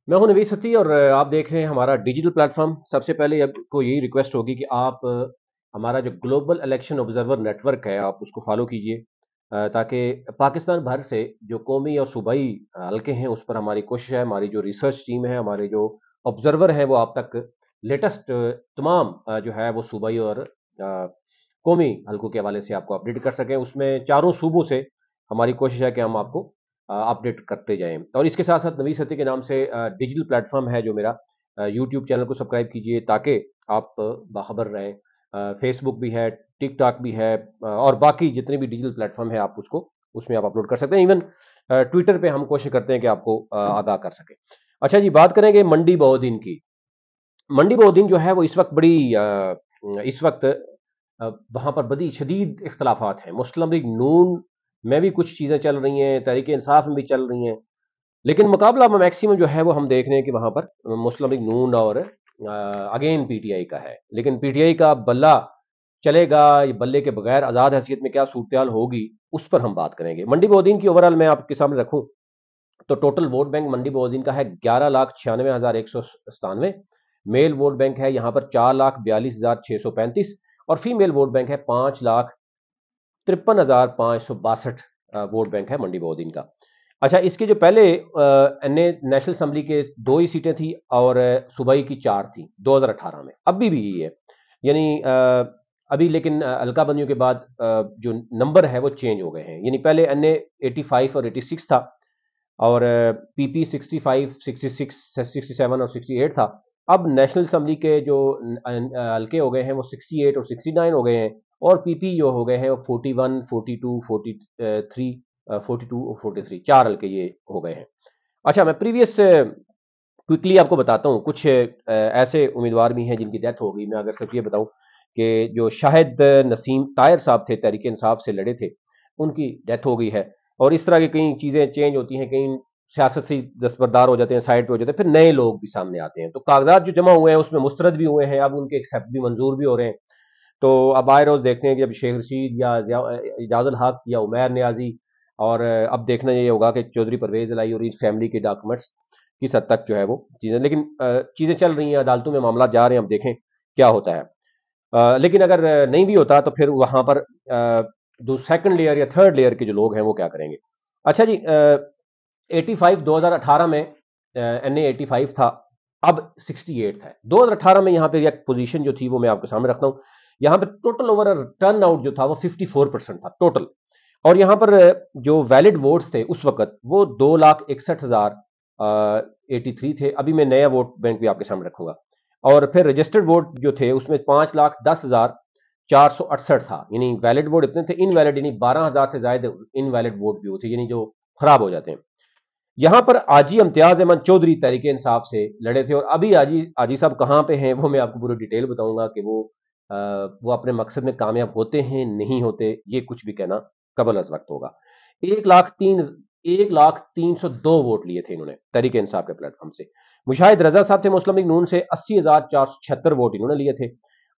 मैं हूं नवीस सती और आप देख रहे हैं हमारा डिजिटल प्लेटफॉर्म। सबसे पहले आपको यही रिक्वेस्ट होगी कि आप हमारा जो ग्लोबल इलेक्शन ऑब्जर्वर नेटवर्क है आप उसको फॉलो कीजिए, ताकि पाकिस्तान भर से जो कौमी और सूबाई हलके हैं उस पर हमारी कोशिश है, हमारी जो रिसर्च टीम है, हमारे जो ऑब्जर्वर हैं वो आप तक लेटेस्ट तमाम जो है वो सूबाई और कौमी हलकों के हवाले से आपको अपडेट कर सकें। उसमें चारों सूबों से हमारी कोशिश है कि हम आपको अपडेट करते जाएं। और इसके साथ साथ नवी सती के नाम से डिजिटल प्लेटफॉर्म है जो मेरा, यूट्यूब चैनल को सब्सक्राइब कीजिए ताकि आप बाखबर रहें। फेसबुक भी है, टिकटॉक भी है, और बाकी जितने भी डिजिटल प्लेटफॉर्म है आप उसको उसमें आप अपलोड कर सकते हैं। इवन ट्विटर पे हम कोशिश करते हैं कि आपको आगाह कर सकें। अच्छा जी, बात करेंगे मंडी बहुद्दीन की। मंडी बहुद्दीन जो है वो इस वक्त बड़ी इस वक्त वहां पर बड़ी शदीद इख्तलाफात हैं। मुस्लिम लीग नून में भी कुछ चीजें चल रही हैं, तहरीक इंसाफ में भी चल रही हैं, लेकिन मुकाबला मैक्सिमम जो है वो हम देख रहे हैं कि वहां पर मुस्लिम लीग नून और अगेन पीटीआई का है। लेकिन पीटीआई का बल्ला चलेगा, ये बल्ले के बगैर आजाद हैसियत में क्या सूरत होगी, उस पर हम बात करेंगे। मंडी बहुद्दीन की ओवरऑल मैं आपके सामने रखूं तो टोटल वोट बैंक मंडी बहुद्दीन का है 11,96,197। मेल वोट बैंक है यहाँ पर 4,42,635 और फीमेल वोट बैंक है 5,53,562 वोट बैंक है मंडी बहुद्दीन का। अच्छा, इसके जो पहले नेशनल असेंबली के 2 ही सीटें थी और सूबाई की 4 थी 2018 में। अभी भी यही है, यानी अभी लेकिन अलका बंदियों के बाद जो नंबर है वो चेंज हो गए हैं। यानी पहले एनए 85 और 86 था और पीपी 65, 66, 67 और 68 था। अब नेशनल असेंबली के जो हल्के हो गए हैं वो 68 और 69 हो गए हैं, और पीपी जो हो गए हैं वो 41, 42, 43, 42 और 43, 4 हल्के ये हो गए हैं। अच्छा, मैं प्रीवियस क्विकली आपको बताता हूँ। कुछ ऐसे उम्मीदवार भी हैं जिनकी डेथ हो गई। मैं अगर सिर्फ ये बताऊं कि जो शाहिद नसीम तायर साहब थे, तहरीक इंसाफ से लड़े थे, उनकी डेथ हो गई है। और इस तरह की कई चीजें चेंज होती हैं, कई सियासत से दस्तबरदार हो जाते हैं, साइड पे हो जाते हैं, फिर नए लोग भी सामने आते हैं। तो कागजात जो जमा हुए हैं उसमें मुस्तरद भी हुए हैं, अब उनके एक्सेप्ट भी मंजूर भी हो रहे हैं। तो अब आए रोज देखते हैं कि अब शेख रशीद या इजाजुल हक या उमैर नियाजी, और अब देखना ये होगा कि चौधरी परवेज इलाही और इस फैमिली के डॉक्यूमेंट्स किस हद तक जो है वो चीजें, लेकिन चीजें चल रही हैं, अदालतों में मामला जा रहे हैं, अब देखें क्या होता है। लेकिन अगर नहीं भी होता तो फिर वहां पर जो सेकंड लेयर या थर्ड लेयर के जो लोग हैं वो क्या करेंगे। अच्छा जी, 85 2018 में एनए 85 था, अब 68 है। 2018 में यहाँ पे एक पोजीशन जो थी वो मैं आपके सामने रखता हूँ। यहाँ पे टोटल ओवर टर्न आउट जो था वो 54% था टोटल, और यहाँ पर जो वैलिड वोट्स थे उस वक्त वो 2,61,083 थे। अभी मैं नया वोट बैंक भी आपके सामने रखूंगा। और फिर रजिस्टर्ड वोट जो थे उसमें 5,10,468 था, यानी वैलिड वोट इतने थे, इनवैलिड यानी 12,000 से ज्यादा इनवैलिड वोट भी थे, यानी जो खराब हो जाते हैं। यहां पर आजी इम्तियाज अहमद चौधरी तहरीक इंसाफ से लड़े थे, और अभी आजी आजी साहब कहां पे हैं वो मैं आपको पूरी डिटेल बताऊंगा कि वो अपने मकसद में कामयाब होते हैं नहीं होते, ये कुछ भी कहना कबल अज वक्त होगा। 1,03,1,03,2 वोट लिए थे इन्होंने तहरीक इंसाफ के प्लेटफॉर्म से। मुशाहिद रजा साहब थे मुस्लिम लीग नून से, 80,476 वोट इन्होंने लिए थे।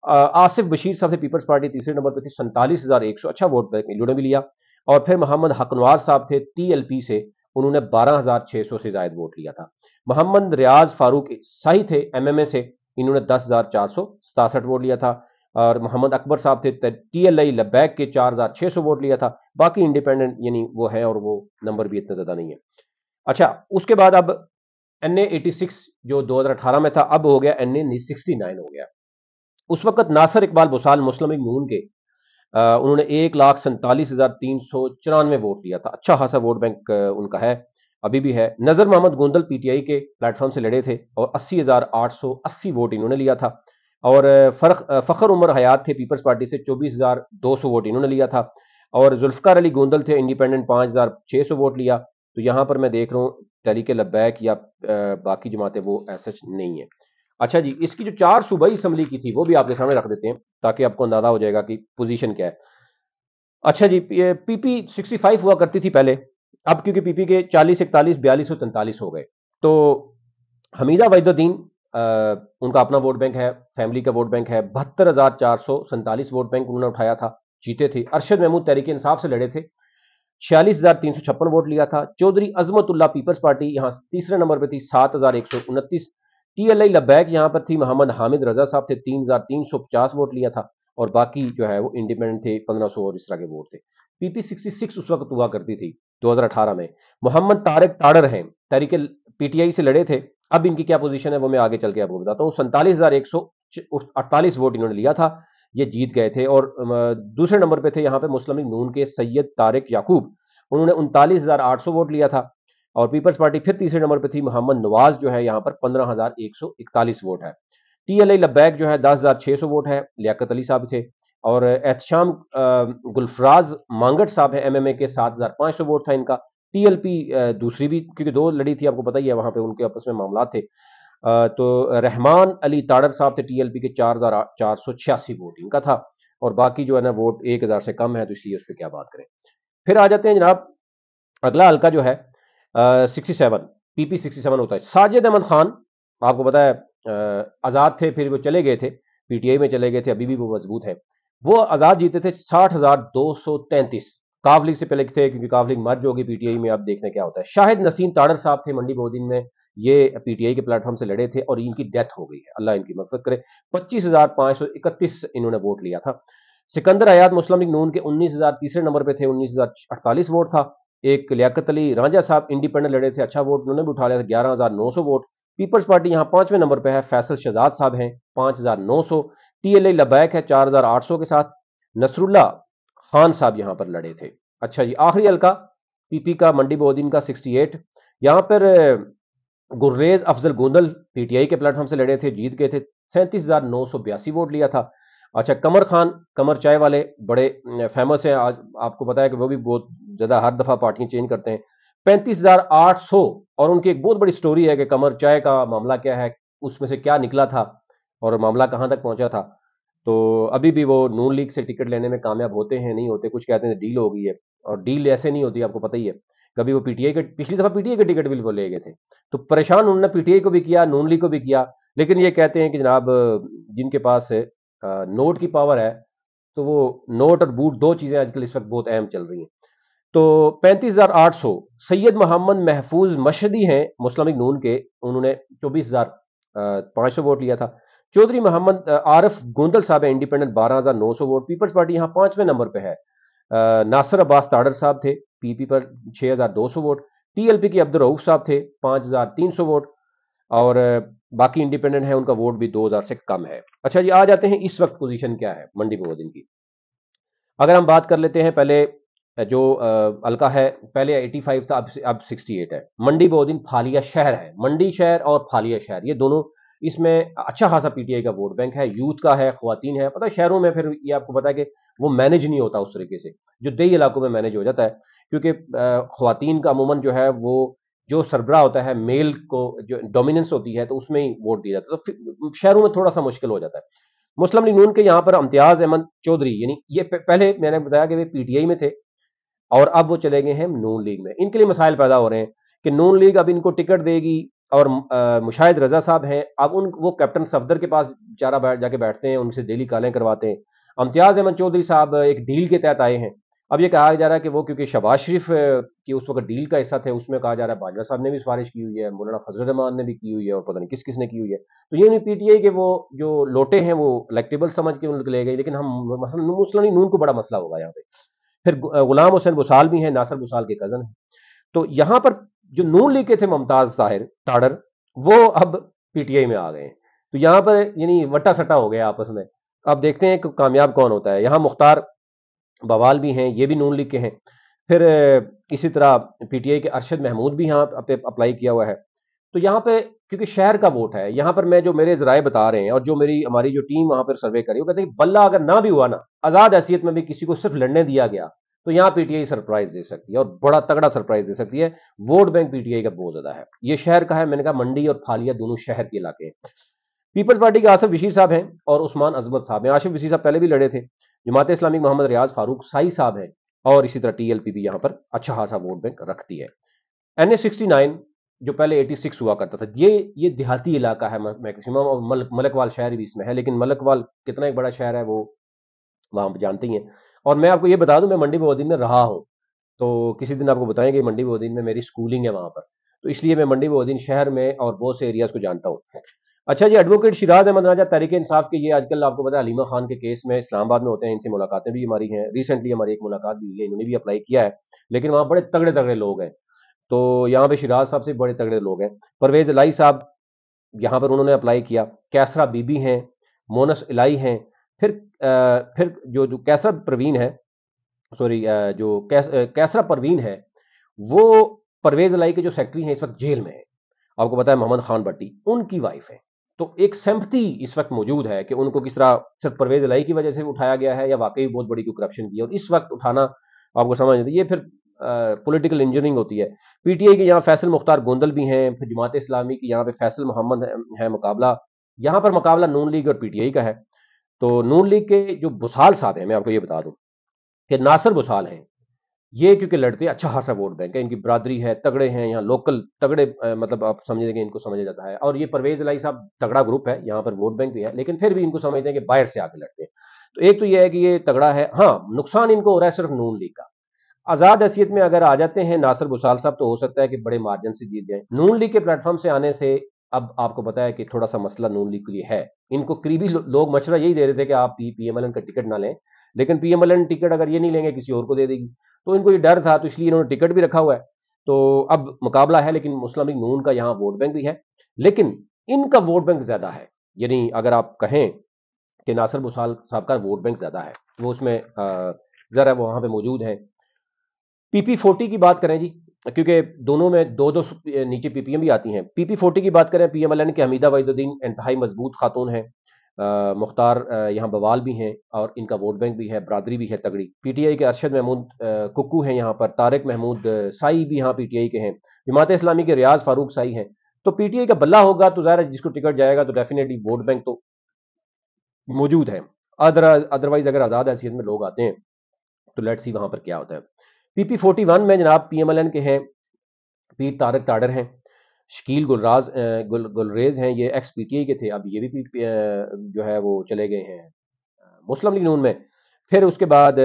आसिफ बशीर साहब से पीपल्स पार्टी तीसरे नंबर पर थी, 47,100 अच्छा वोट इन्होंने भी लिया। और फिर मोहम्मद हकनवाज साहब थे टीएलपी से, उन्होंने 12,600 से ज्यादा वोट लिया था। मोहम्मद रियाज फारूक शाही थे एमएमए से, इन्होंने 10,467 वोट लिया था। और मोहम्मद अकबर साहब थे टीएलआई लबैक के, 4,600 वोट लिया था। बाकी इंडिपेंडेंट यानी वो है, और वो नंबर भी इतना ज्यादा नहीं है। अच्छा, उसके बाद अब एनए 86 जो 2018 में था अब हो गया एनए 69 हो गया। उस वक्त नासिर इकबाल बुसाल मुस्लिम लीग नून के, उन्होंने 1,47,394 वोट लिया था। अच्छा खासा वोट बैंक उनका है, अभी भी है। नजर मोहम्मद गोंदल पीटीआई के प्लेटफॉर्म से लड़े थे और 80,880 वोट इन्होंने लिया था। और फखर उमर हयात थे पीपल्स पार्टी से, 24,200 वोट इन्होंने लिया था। और जुल्फकार अली गोंदल थे इंडिपेंडेंट, 5,600 वोट लिया। तो यहां पर मैं देख रहा हूं तहरीक लब्बैक या बाकी जमातें वो ऐसा नहीं है। अच्छा जी, इसकी जो 4 सूबाई असम्बली की थी वो भी आपके सामने रख देते हैं ताकि आपको अंदाजा हो जाएगा कि पोजीशन क्या है। अच्छा जी, पीपी 65 हुआ करती थी पहले, अब क्योंकि पीपी के 40, 41, 42 और 43 हो गए। तो हमीदा वहीदुद्दीन, उनका अपना वोट बैंक है, फैमिली का वोट बैंक है, 72,447 वोट बैंक उन्होंने उठाया था, जीते थे। अरशद महमूद तहरीक इंसाफ से लड़े थे, 46,356 वोट लिया था। चौधरी अजमत उल्लाह पीपल्स पार्टी यहाँ तीसरे नंबर पे थी, 7,129। TLI लब्बैक यहाँ पर थी, मोहम्मद हामिद रजा साहब थे, 3,350 वोट लिया था। और बाकी जो है वो इंडिपेंडेंट थे, 1500 और इस तरह के वोट थे। PP66 उस वक्त हुआ करती थी 2018 में। मोहम्मद तारिक ताड़र हैं, तहरीक PTI से लड़े थे। अब इनकी क्या पोजीशन है वो मैं आगे चल के आपको बताता हूँ। 47,148 वोट इन्होंने लिया था, ये जीत गए थे। और दूसरे नंबर पे थे यहाँ पे मुस्लिम लीग नून के सैयद तारिक याकूब, उन्होंने 39,800 वोट लिया था। और पीपल्स पार्टी फिर तीसरे नंबर पे थी, मोहम्मद नवाज जो है यहाँ पर 15,141 वोट है। TLI लब्बैक जो है 10,600 वोट है, लियाकत अली साहब थे। और एहतशाम गुलफराज मांगट साहब है MMA के, 7,500 वोट था इनका। TLP दूसरी भी, क्योंकि दो लड़ी थी, आपको पता ही है, वहां पे उनके आपस में मामला थे। तो रहमान अली ताड़र साहब थे TLP के, 4,486 वोट इनका था। और बाकी जो है ना वोट 1,000 से कम है, तो इसलिए उस पर क्या बात करें। फिर आ जाते हैं जनाब, अगला हल्का जो है 67, PP67 होता है। साजिद अहमद खान, आपको पता है आजाद थे, फिर वो चले गए थे, PTI में चले गए थे, अभी भी वो मजबूत है। वो आजाद जीते थे 60,233, काफ लीग से पहले थे, क्योंकि काफ लीग मर्ज होगी PTI में। अब देखते हैं क्या होता है। शाहिद नसीम ताड़र साहब थे मंडी बहुद्दीन में, ये PTI के प्लेटफॉर्म से लड़े थे और इनकी डेथ हो गई है, अल्लाह इनकी मगफिरत करे। 25,531 इन्होंने वोट लिया था। सिकंदर हयात मुस्लिम लीग नून के 19,000 तीसरे नंबर पे थे, 19,048 वोट था। एक लियाकत अली रांझा साहब इंडिपेंडेंट लड़े थे, अच्छा वोट उन्होंने भी उठा लिया था, 11,900 वोट। पीपल्स पार्टी यहाँ 5वें नंबर पे है, फैसल शहजाद साहब हैं, 5,900। TLI लब्बैक है 4,800 के साथ, नसरुल्ला खान साहब यहाँ पर लड़े थे। अच्छा जी, आखिरी हल्का PP का मंडी बहुद्दीन का 68, यहाँ पर गुर्रेज अफजल गोंदल PTI के प्लेटफॉर्म से लड़े थे, जीत गए थे, 37,982 वोट लिया था। अच्छा, कमर खान, कमर चाय वाले बड़े फेमस हैं आज, आपको पता है कि वो भी बहुत ज्यादा हर दफा पार्टियां चेंज करते हैं, 35,800। और उनकी एक बहुत बड़ी स्टोरी है कि कमर चाय का मामला क्या है, उसमें से क्या निकला था और मामला कहां तक पहुंचा था। तो अभी भी वो नून लीग से टिकट लेने में कामयाब होते हैं, नहीं होते, कुछ कहते हैं डील हो गई है, और डील ऐसे नहीं होती, आपको पता ही है। कभी वो PTI के, पिछली दफा PTI के टिकट भी वो ले गए थे, तो परेशान उन्होंने PTI को भी किया, नून लीग को भी किया। लेकिन ये कहते हैं कि जनाब जिनके पास नोट की पावर है, तो वो नोट और बूट, दो चीजें आजकल इस वक्त बहुत अहम चल रही हैं। तो 35,800 सैयद मोहम्मद महफूज मशहदी हैं मुस्लिम लीग नून के, उन्होंने 24,500 वोट लिया था। चौधरी मोहम्मद आरिफ गोंदल साहब है इंडिपेंडेंट, 12,900 वोट। पीपल्स पार्टी यहाँ 5वें नंबर पे है, नासिर अब्बास ताड़र साहब थे PP पर, 6,200 वोट। TLP के अब्दुल रऊफ साहब थे, 5,300 वोट। और बाकी इंडिपेंडेंट है, उनका वोट भी 2,000 से कम है। अच्छा जी, आ जाते हैं इस वक्त पोजीशन क्या है मंडी बहुद्दीन की। अगर हम बात कर लेते हैं पहले जो हल्का है, पहले 85 था, अब 68 है। मंडी बहुद्दीन फालिया शहर है, मंडी शहर और फालिया शहर, ये दोनों, इसमें अच्छा खासा PTI का वोट बैंक है, यूथ का है, ख्वातीन है। पता है शहरों में फिर ये आपको पता है कि वो मैनेज नहीं होता उस तरीके से, जो देही इलाकों में मैनेज हो जाता है, क्योंकि ख्वातीन का अमूमन जो है वो, जो सरबराह होता है, मेल को जो डोमिनेंस होती है, तो उसमें ही वोट दिया जाता है, तो फिर शहरों में थोड़ा सा मुश्किल हो जाता है। मुस्लिम लीग नून के यहाँ पर इम्तियाज अहमद चौधरी, यानी ये पहले मैंने बताया कि वे PTI में थे और अब वो चले गए हैं नून लीग में। इनके लिए मसाइल पैदा हो रहे हैं कि नून लीग अब इनको टिकट देगी, और मुशाहिद रजा साहब हैं, अब वो कैप्टन सफदर के पास जाके बैठते हैं, उनसे डेली कॉलें करवाते हैं। इम्तियाज अहमद चौधरी साहब एक डील के तहत आए हैं। अब ये कहा जा रहा है कि वो, क्योंकि शहबाज शरीफ की उस वक्त डील का हिस्सा थे, उसमें कहा जा रहा है बाजवा साहब ने भी सिफारिश की हुई है, मौलाना फजल रहमान ने भी की हुई है, और पता नहीं किस किस ने की हुई है। तो ये नहीं PTI के वो जो लोटे हैं वो इलेक्टेबल समझ के उनको ले गए, लेकिन हम मुस्लिम लीग नून को बड़ा मसला होगा यहाँ पे। फिर गुलाम हुसैन बुसाल भी हैं, नासिर बुसाल के कजन हैं। तो यहां पर जो नून लीग के थे मुमताज ताहिर ताड़र, वो अब PTI में आ गए हैं। तो यहां पर यानी वट्टा सट्टा हो गया आपस में। अब देखते हैं कि कामयाब कौन होता है। यहां मुख्तार बवाल भी हैं, ये भी नून लीग के हैं। फिर इसी तरह PTI के अरशद महमूद भी यहाँ पे अप्लाई किया हुआ है। तो यहाँ पे क्योंकि शहर का वोट है, यहाँ पर मैं जो मेरे जराए बता रहे हैं और जो हमारी जो टीम वहां पर सर्वे करी, वो कहते हैं कि बल्ला अगर ना भी हुआ ना, आजाद हैसियत में भी किसी को सिर्फ लड़ने दिया गया, तो यहाँ PTI सरप्राइज दे सकती है, और बड़ा तगड़ा सरप्राइज दे सकती है। वोट बैंक PTI का बहुत ज्यादा है। ये शहर का है, मैंने कहा मंडी और फालिया दोनों शहर के इलाके हैं। पीपल्स पार्टी के आसिफ वशीर साहब हैं और उस्मान अजमत साहब हैं। आसिफ वशीर साहब पहले भी लड़े थे। जमात इस्लामी मोहम्मद रियाज फारूक साई साहब हैं, और इसी तरह TLP भी यहाँ पर अच्छा खासा वोट बैंक रखती है। NA69 जो पहले 86 हुआ करता था, ये देहाती इलाका है मैक्सिमम, और मलकवाल शहर भी इसमें है, लेकिन मलकवाल कितना एक बड़ा शहर है वो वहां पर जानते ही हैं। और मैं आपको ये बता दूं, मैं मंडी बहुद्दीन में रहा हूं, تو کسی دن آپ کو بتائیں گے منڈی بہودین میں میری سکولنگ ہے وہاں پر، تو اس لیے میں منڈی بہودین شہر میں اور بہت سے ایریاز کو جانتا ہوں۔ اچھا جی، ایڈوکیٹ شیراز احمد راجہ تحریک انصاف کے، یہ آج کل آپ کو پتا ہے حلیمہ خان کے کیس میں اسلام آباد میں ہوتے ہیں، ان سے ملاقاتیں بھی ہماری ہیں، ریسنٹلی ہماری ایک ملاقات بھی ہوئی ہے، انہوں نے بھی اپلائی کیا ہے، لیکن وہاں بڑے تگڑے تگڑے لوگ ہیں، تو یہاں پہ شیراز صاحب سے بڑے تگڑے لوگ ہیں۔ پرویز الہی صاحب یہاں پر انہوں نے اپلائی کیا، کیسرا بی بی ہیں، مونس الہی ہیں، پھر پھر جو کیسرا پروین ہے، سوری جو کیسرا پروین ہے، وہ پرویز الہی کے جو سیکٹری ہیں اس وقت جیل میں ہیں، آپ کو پتا ہے محمد خان بٹی ان کی وائف ہے، تو ایک سمپتی اس وقت موجود ہے کہ ان کو کس طرح صرف پرویز الہی کی وجہ سے اٹھایا گیا ہے یا واقعی بہت بڑی کوئی کرپشن کی ہے، اور اس وقت اٹھانا آپ کو سمجھ نہیں، یہ پھر پولیٹیکل انجینئرنگ ہوتی ہے۔ پی ٹی آئی کے یہاں فیصل مختار گوندل بھی ہیں، پھر جماعت اسلامی کی یہاں پہ فیصل محمد ہے مقابلہ، یہاں پر مقابلہ نون لیگ اور پی ٹی آئی کا ہے۔ تو نون لیگ کے جو بسال صاحب ہیں، میں آپ کو یہ بتا دوں کہ ناصر بسال ہیں، یہ کیونکہ لڑتے اچھا خاصا ووٹ بینک ہے، ان کی برادری ہے، تگڑے ہیں یہاں لوکل تگڑے، مطلب آپ سمجھیں کہ ان کو سمجھا جاتا ہے، اور یہ پرویز الہی صاحب تگڑا گروپ ہے، یہاں پر ووٹ بینک بھی ہے، لیکن پھر بھی ان کو سمجھتے ہیں کہ باہر سے آ کے لڑتے ہیں۔ تو ایک تو یہ ہے کہ یہ تگڑا ہے، ہاں نقصان ان کو ہو رہا ہے صرف نون لیگ کا۔ آزاد حیثیت میں اگر آ جاتے ہیں ناصر بسال صاحب تو ہو سکتا ہے کہ بڑے مارجن سے جیت جائیں۔ نون لیگ کے پلیٹ فارم سے آنے سے اب آپ کو پتا ہے کہ تھوڑا سا مسئلہ نون لیگ کے لیے ہے، ان کو قریبی لوگ مشورہ یہی دے رہے تھے کہ آپ پی ایم ایل این کا ٹکٹ نہ لیں، لیکن P M L N ticket اگر یہ نہیں لیں گے کسی اور کو دے دے گی، تو ان کو یہ ڈر تھا، تو اس لیے انہوں نے ٹکٹ بھی رکھا ہوا ہے۔ تو اب مقابلہ ہے، لیکن مسلم لیگ نون کا یہاں ووٹ بینک بھی ہے، لیکن ان کا ووٹ بینک زیادہ ہے، یعنی اگر آپ کہیں کہ ناصر بسال صاحب کا ووٹ بینک زیادہ ہے، وہ اس میں ذرا وہاں پہ موجود ہیں۔ پی پی 40 کی بات کریں جی، کیونکہ دونوں میں دو دو نیچے پی پی ایم بھی آتی ہیں، پی پی 40 کی بات کریں، پی ایم ایل این کے حمیدہ وحید الدین انتہائی مضبوط خاتون ہیں، مختار یہاں بوال بھی ہیں، اور ان کا ووٹ بینک بھی ہے، برادری بھی ہے تگڑی۔ پی ٹی آئی کے ارشد محمود ککو ہیں یہاں پر، طارق محمود سائی بھی یہاں پی ٹی آئی کے ہیں، جماعت اسلامی کے ریاض فاروق سائی ہیں۔ تو پی ٹی آئی کا بلہ ہوگا تو ظاہر ہے جس کو ٹکٹ جائے گا تو ڈیفینیٹلی ووٹ بینک تو موجود ہے، ادروائز اگر آزاد حیثیت میں لوگ آتے ہیں تو لیٹ سی وہاں پر کیا ہوتا ہے۔ پی پی 41 میں جناب پی ایم ایل این کے ہیں، پیر طارق تاڑر ہیں، شکیل گلریز ہیں، یہ ایکس پی ٹی آئی کے تھے، اب یہ بھی جو ہے وہ چلے گئے ہیں مسلم لیگ نون میں۔ پھر اس کے بعد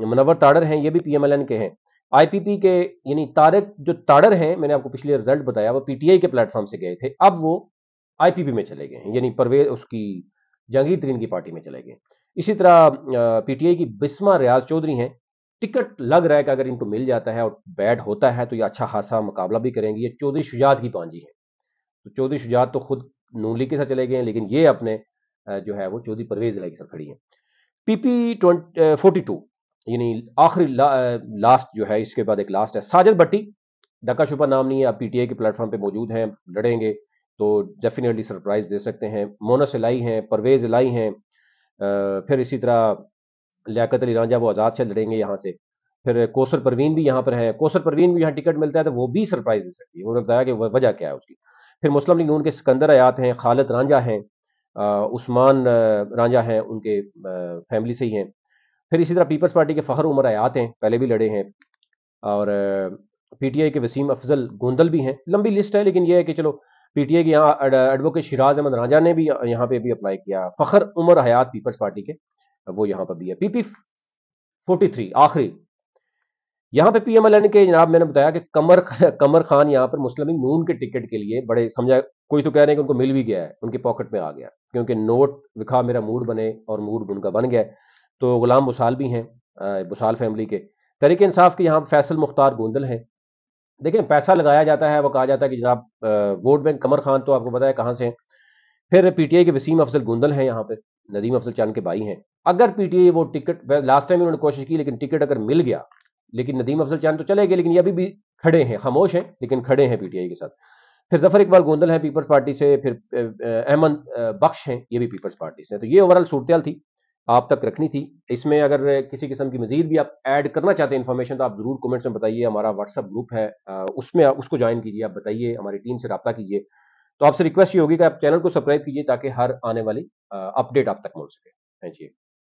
منور تاڑر ہیں، یہ بھی پی ایم ایل این کے ہیں، آئی پی پی کے، یعنی طارق جو تاڑر ہیں، میں نے آپ کو پچھلے رزلٹ بتایا، وہ پی ٹی آئی کے پلیٹ فارم سے گئے تھے، اب وہ آئی پی پی میں چلے گئے ہیں، یعنی پرویز اس کی جہانگیر ترین کی پارٹی میں چلے گئے۔ اسی طرح پی ٹی آئی کی بسمہ ریاض چودھری ہیں، ٹکٹ لگ رہا ہے کہ اگر ان کو مل جاتا ہے اور بیٹ ہوتا ہے تو یہ اچھا خاصا مقابلہ بھی کریں گے، یہ چودھری شجاعت کی پانجی ہے، تو چودھری شجاعت تو خود نون لیگ کے ساتھ چلے گئے ہیں، لیکن یہ اپنے جو ہے وہ چودھری پرویز الہی کے ساتھ کھڑی ہیں۔ پی پی 42 یعنی آخری لاسٹ جو ہے، اس کے بعد ایک لاسٹ ہے ساجد بٹی، ڈکا چھپا نام نہیں ہے، اب پی ٹی آئی کے پلیٹ فارم پہ موجود ہیں، لڑیں گے تو ڈیفینیٹلی سرپرائز دے سکتے ہیں۔ مونس الہی ہیں، پرویز الہی ہیں، پھر اسی طرح لیاقت علی رانجھا وہ آزاد سے لڑیں گے یہاں سے، پھر کوثر پروین بھی یہاں پر ہے، کوثر پروین بھی یہاں ٹکٹ ملتا ہے تو وہ بھی سرپرائز دے سکتی ہے، انہوں نے بتایا کہ وجہ کیا ہے اس کی۔ پھر مسلم لیگ نون کے سکندر حیات ہیں، خالد رانجھا ہیں، عثمان رانجھا ہیں، ان کے فیملی سے ہی ہیں۔ پھر اسی طرح پیپلز پارٹی کے فخر عمر حیات ہیں، پہلے بھی لڑے ہیں، اور پی ٹی آئی کے وسیم افضل گوندل بھی ہیں، لمبی لسٹ ہے، لیکن یہ ہے کہ چلو پی ٹی آئی کے یہاں ایڈوکیٹ شیراز احمد رانجھا نے بھی یہاں پہ بھی اپلائی کیا، فخر عمر حیات پیپلز پارٹی کے وہ یہاں پر بھی ہے۔ پی پی 43 آخری، یہاں پہ پی ایم ایل این کے جناب میں نے بتایا کہ قمر خان یہاں پر مسلم لیگ نون کے ٹکٹ کے لیے بڑے سمجھا، کوئی تو کہہ رہے ہیں کہ ان کو مل بھی گیا ہے، ان کے پاکٹ میں آ گیا، کیونکہ نوٹ لکھا میرا موڈ بنے، اور موڈ ان کا بن گیا ہے۔ تو غلام بسال بھی ہیں، بسال فیملی کے۔ تحریک انصاف کے یہاں فیصل مختار گوندل ہیں۔ دیکھیں پیسہ لگایا جاتا ہے، وہ کہا جاتا ہے کہ جناب ووٹ بینک قمر خان تو آپ کو پتا ہے کہاں سے ہیں۔ پھر پی ٹی آئی کے وسیم افضل گوندل ہیں، یہاں پہ ندیم افضل چاند کے بھائی ہیں۔ اگر پی ٹی آئی وہ ٹکٹ لاسٹ ٹائم انہوں نے کوشش کی، لیکن ٹکٹ اگر مل گیا، لیکن ندیم افضل چاند تو چلے گئے، لیکن یہ ابھی بھی کھڑے ہیں، خاموش ہیں لیکن کھڑے ہیں پی ٹی آئی کے ساتھ۔ پھر ظفر اقبال گوندل ہیں پیپلز پارٹی سے، پھر احمد بخش ہیں، یہ بھی پیپلز پارٹی سے۔ تو یہ اوورال صورتحال تھی، آپ تک رکھنی تھی۔ اس میں اگر کسی قسم کی مزید بھی آپ ایڈ کرنا چاہتے ہیں انفارمیشن تو آپ ضرور کمنٹس میں بتائیے، ہمارا واٹس ایپ گروپ ہے، اس میں اس کو جوائن کیجیے، آپ بتائیے، ہماری ٹیم سے رابطہ کیجیے۔ تو آپ سے ریکویسٹ یہ ہوگی کہ آپ چینل کو سبسکرائب کیجیے تاکہ ہر آنے والی اپڈیٹ آپ تک مل سکے۔ Thank you.